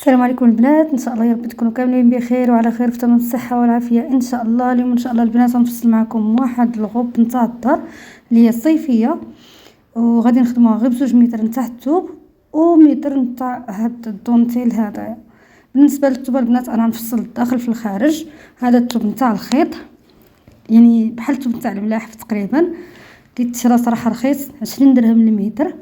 السلام عليكم البنات، ان شاء الله يا رب تكونوا كاملين بخير وعلى خير في تمام الصحه والعافيه ان شاء الله. اليوم ان شاء الله البنات غنفصل معكم واحد الغوب نتاع الدار اللي هي الصيفيه، وغادي نخدموها غير بزوج متر نتاع الثوب ومتر نتاع هاد الدونتيل هذايا. بالنسبه للثوب البنات انا غنفصل الداخل في الخارج. هذا الثوب نتاع الخيط يعني بحال الثوب نتاع الملاحف تقريبا، كيتشرى صراحه رخيص 20 درهم للمتر.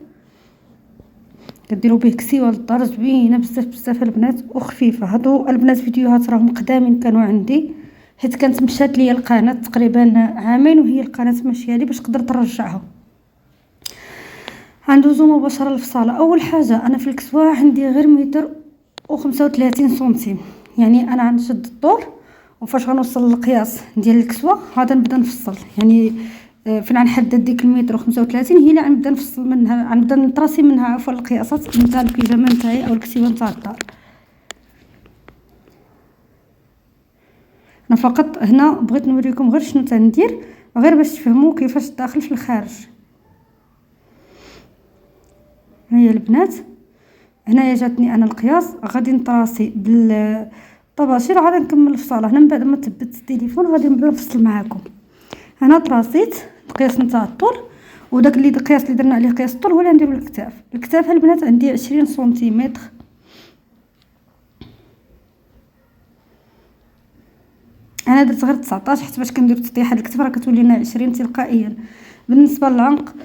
كديروا به كسيوه للدار زوينه بزاف بزاف البنات وخفيفه. هادو البنات فيديوهات راهم قدامين كانوا عندي، حيت كانت مشات ليا القناه تقريبا عامين وهي القناه ماشيه لي باش قدرت نرجعها. غندوزو مباشره للفصاله. اول حاجه انا في الكسوه عندي غير متر و35 سنتيم، يعني انا غنشد الطول وفاش غنوصل للقياس ديال الكسوه غادا نبدا نفصل. يعني فين غنحدد ديك المتر و35 هي اللي غنبدا نفصل منها، غنبدا نطراسي منها عفوا القياسات نتاع البيجامه نتاعي او الكسيوه نتاع الدار. انا فقط هنا بغيت نوريكم غير شنو تندير غير باش تفهموا كيفاش الداخل في الخارج. هيا البنات هنايا جاتني انا القياس، غادي نطراسي بالطباشير وغادي نكمل الفصاله. هنا من بعد ما تثبت التليفون غادي نبدا نفصل معاكم. انا طراسيت القياس نتاع الطول، وداك اللي القياس اللي درنا عليه قياس الطول هو اللي نديرو للكتاف. الكتاف البنات عندي 20 سنتيمتر. انا درت غير 19 حيت باش كنديرو تطيح الكتف راه كتولي لنا 20 تلقائيا. بالنسبه للعنق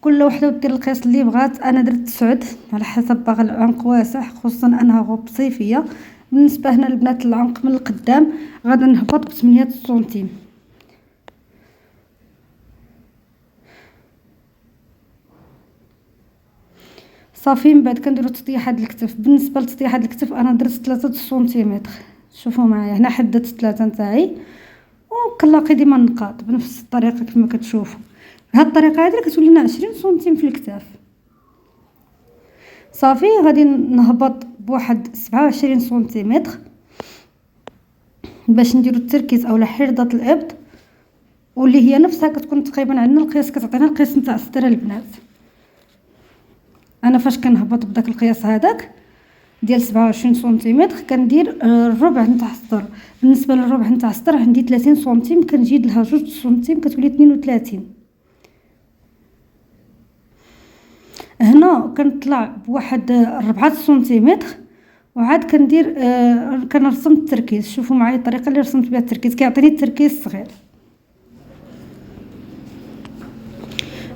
كل وحده دير القياس اللي بغات. انا درت 9 على حسب باغا العنق واسع، خصوصا انها غوب صيفيه. بالنسبه هنا البنات العنق من القدام غادا نهبط ب8 سنتيم. صافي من بعد كنديرو تطيح هاد الكتف. بالنسبه لتطيح هاد الكتف انا درت 3 سنتيمتر. شوفوا معايا هنا حددت 3 نتاعي وكنلاقي ديما النقاط بنفس الطريقه كما كتشوفوا. بهاد الطريقه هادي كتولي لنا 20 سنتيم في الكتاف. صافي غادي نهبط بواحد 27 سنتيمتر باش نديرو التركيز اولا حرده الابط، واللي هي نفسها كتكون تقريبا عندنا القياس كتعطينا القياس نتاع الستره البنات. انا فاش كنهبط بداك القياس هذاك ديال 27 سنتيمتر كندير الربع نتاع السطر. بالنسبه للربع نتاع السطر عندي 30 سنتيم، كنزيد لها 2 سنتيم كتولي 32. هنا كنطلع بواحد 4 سنتيمتر وعاد كندير كنرسم التركيز. شوفوا معايا الطريقه اللي رسمت بها التركيز كيعطيني التركيز صغير.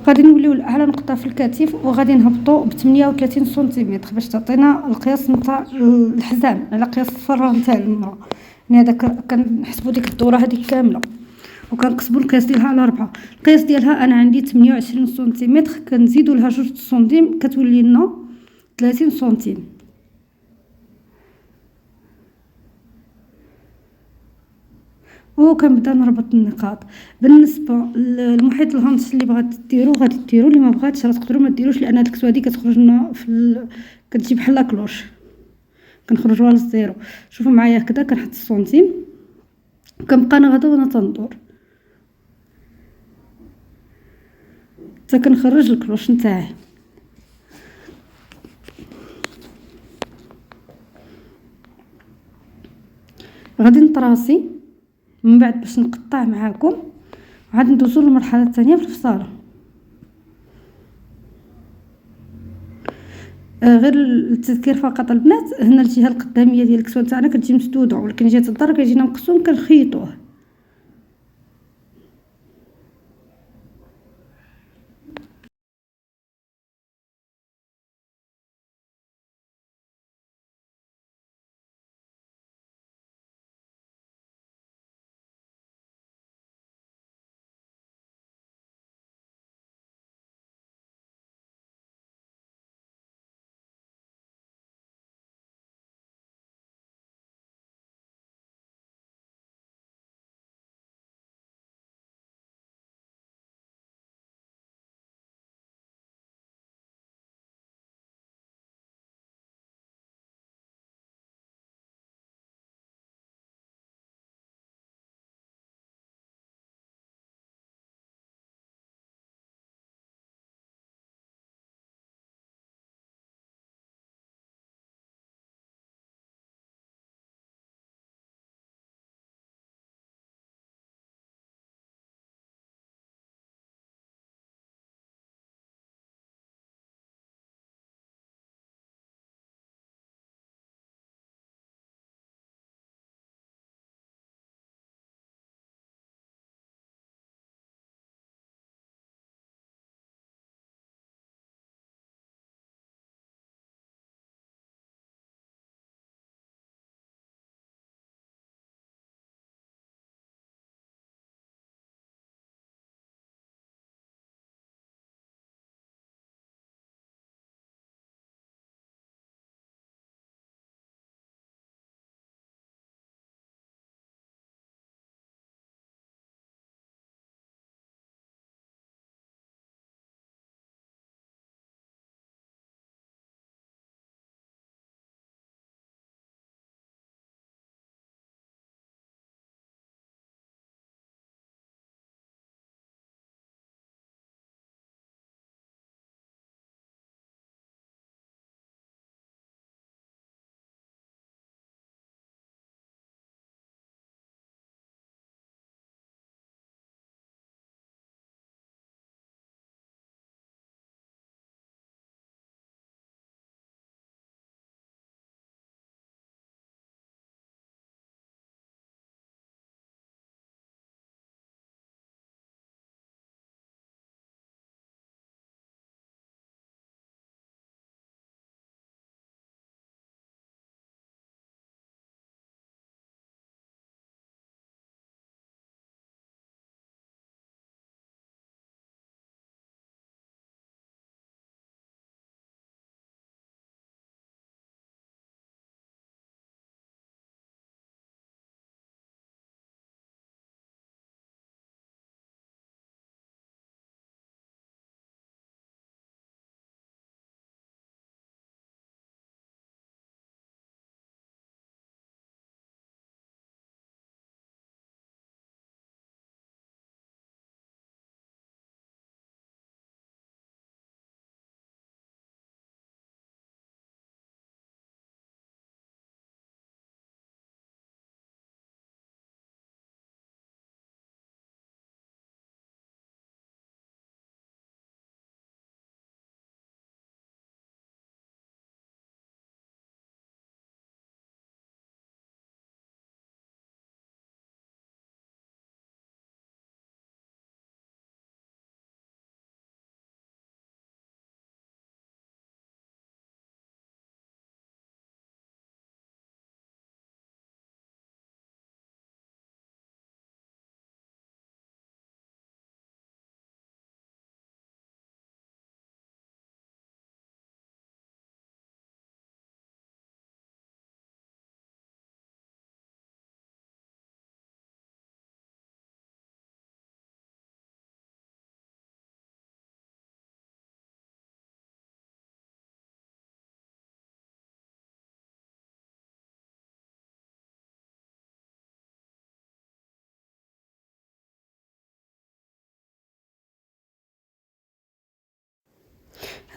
غادي نوليو لاعلى نقطه في الكتف وغادي نهبطوا ب 38 سنتيمتر باش تعطينا القياس نتاع الحزام على قياس الفره نتاع المراه. يعني هذا كنحسبوا ديك الدوره هذيك كامله وكنقسموا القياس ديالها على 4. القياس ديالها انا عندي 28 سنتيمتر، كنزيدوا لها 2 سنتيم كتولي لنا 30 سنتيم. وكنبدا نربط النقاط. بالنسبه للمحيط الهانش اللي بغات ديرو غادي ديرو، اللي ما بغاتش راه تقدروا ما ديروش، لان هاد الكسوه هادي كتخرج لنا كتجي بحال لاكلوش كنخرجوها للزيرو. شوفوا معايا هكذا كنحط السنتيم وكنبقى انا غدا وانا تندور حتى كنخرج الكلوش نتاعي. غادي نطراسي من بعد باش نقطع معاكم، عاد ندوزو للمرحله الثانيه في الفصاله. غير التذكير فقط البنات، هنا الجهه القداميه ديال الكسوه تاعنا كتجي مسدوده، ولكن جهه الظهر كيجينا مقسوم كنخيطوه.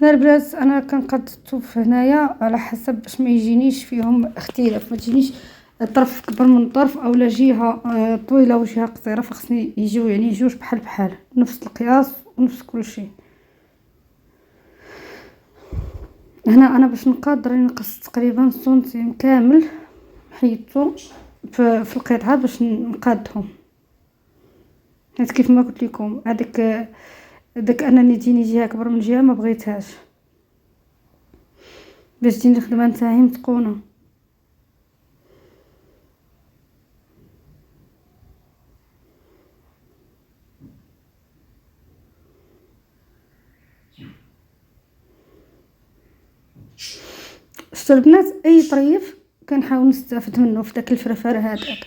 هنا البنات انا كنقاد الثوب هنايا على حسب باش ما يجينيش فيهم اختلاف، ما تجينيش طرف كبر من طرف اولا جهه طويله وجهه قصيره، فخصني يجيو يعني جوج بحال بحال نفس القياس ونفس كل شيء. هنا انا باش نقاد راني نقص تقريبا سنتيم كامل حيدته في القطعه باش نقادهم، حيت كيف ما قلت لكم داك انني تجيني جهه اكبر من جهه ما بغيتهاش باش تجيني الخدمه نتاعي متقونه. شتو البنات اي طريف كنحاول نستافد منه في داك الفرفره هذاك.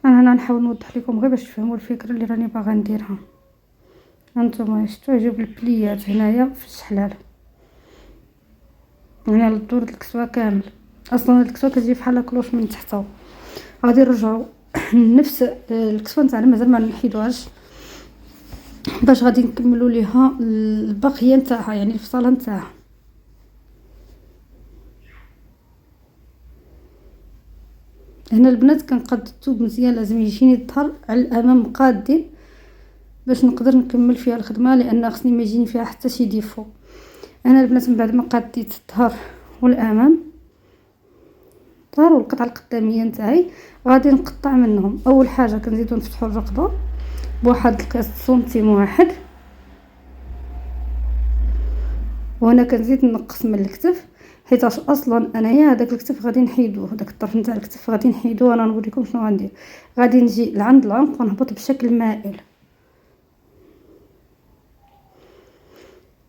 انا هنا نحاول نوضح لكم غير باش تفهموا الفكره اللي راني باغا نديرها. هانتوما شفتوا جيب البليات هنايا في الشحلال، يعني على الدور الكسوه كامل. اصلا الكسوه كتجي بحال كلوش من تحت، غادي نرجعوا نفس الكسوه نتاعنا مازال ما نحيدوهاش باش غادي نكملوا ليها البقيه نتاعها، يعني الفصاله نتاعها. هنا البنات كنقاد الثوب مزيان، لازم يجيني الظهر على الامام قادين باش نقدر نكمل فيها الخدمه، لان خصني ما يجيني فيها حتى شي ديفو. انا البنات من بعد ما قاديت الظهر والامام، الظهر والقطعه القداميه نتاعي، غادي نقطع منهم. اول حاجه كنزيدو نفتحوا الرقبه بواحد القياس سنتيم واحد، وهنا كنزيد نقص من الكتف، حيت اصلا انايا هذاك الكتف غادي نحيدوه، هذاك الطرف نتاع الكتف غادي نحيدوه. انا نوريكم شنو غندير. غادي نجي لعند العنق ونهبط بشكل مائل،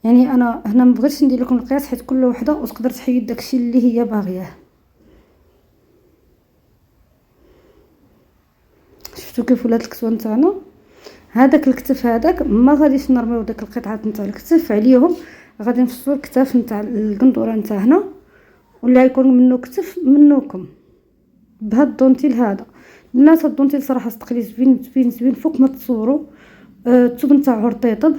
يعني انا هنا ما بغيتش ندير لكم القياس حيت كل وحده وتقدر تحيد داكشي اللي هي باغياه. شفتوا كيف ولات الكسوه نتاعنا؟ هذاك الكتف هذاك ما غاديش نرميو داك القطعات نتاع الكتف عليهم، غادي نفصلوا الكتاف نتاع القندوره نتاعنا ولا يكون منه كتف منوكم بهذا الدونتيل هذا. الناس الدونتيل صراحه صدقلي زوين فوق ما تصوروا. الثوب نتاعو رطيطب،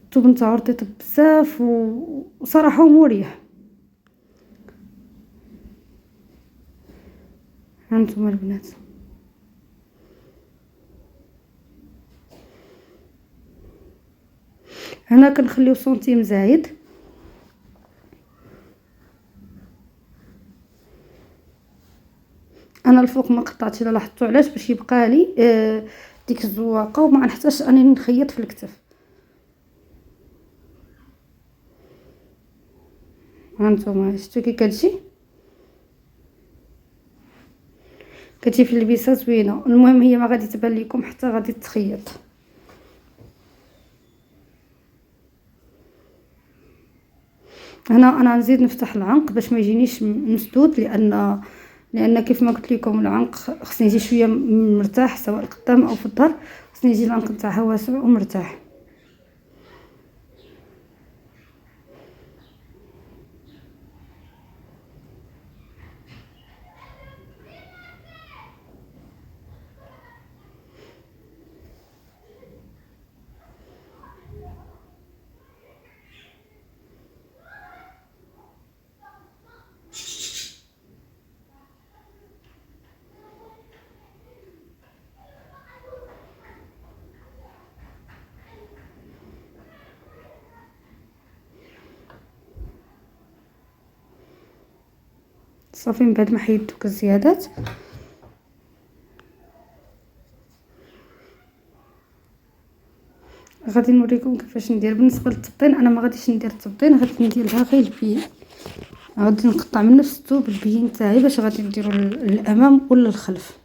الثوب نتاعو رطيطب بزاف وصراحه مريح. هانتوما البنات هنا كنخليو سنتيم زايد، انا الفوق ما قطعتش الا لاحظتوا علاش، باش يبقى لي ديك الزواقه وما نحتاجش اني نخيط في الكتف. هانتوما شفتوا كي كتجي في اللبسه زوينه. المهم هي ما غادي تبان لكم حتى غادي تخيط. هنا انا نزيد نفتح العنق باش ما يجينيش مسدود، لان كيف ما قلت لكم العنق خصني يجي شويه مرتاح سواء القدام او في الظهر، خصني يجي العنق نتاعها واسع ومرتاح. صافي من بعد ما حيدت دوك الزيادات غادي نوريكم كيفاش ندير. بالنسبه للتبطين انا ما غاديش ندير التبطين، غادي نديرها غير البي، غادي نقطع من نفس الثوب البي نتاعي باش غادي نديرو للامام ولا للخلف.